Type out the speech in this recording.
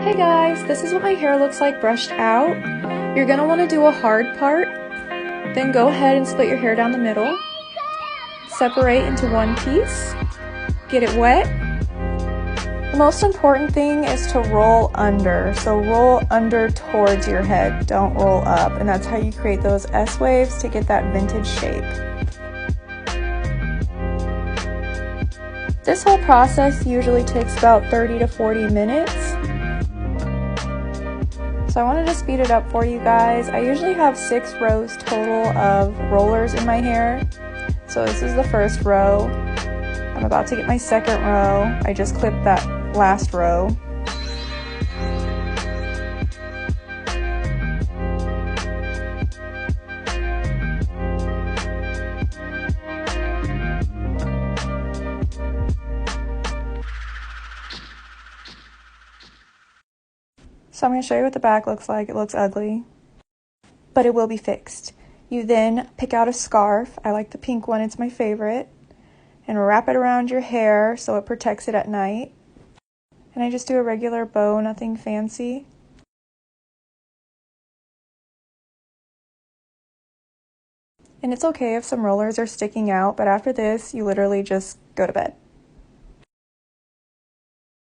Hey guys, this is what my hair looks like brushed out. You're going to want to do a hard part, then go ahead and split your hair down the middle. Separate into one piece, get it wet. The most important thing is to roll under, so roll under towards your head, don't roll up, and that's how you create those S-waves to get that vintage shape. This whole process usually takes about 30 to 40 minutes. So I wanted to speed it up for you guys. I usually have 6 rows total of rollers in my hair. So this is the first row. I'm about to get my second row. I just clipped that last row. So I'm going to show you what the back looks like. It looks ugly, but it will be fixed. You then pick out a scarf. I like the pink one, it's my favorite. And wrap it around your hair so it protects it at night. And I just do a regular bow, nothing fancy. And it's okay if some rollers are sticking out, but after this, you literally just go to bed.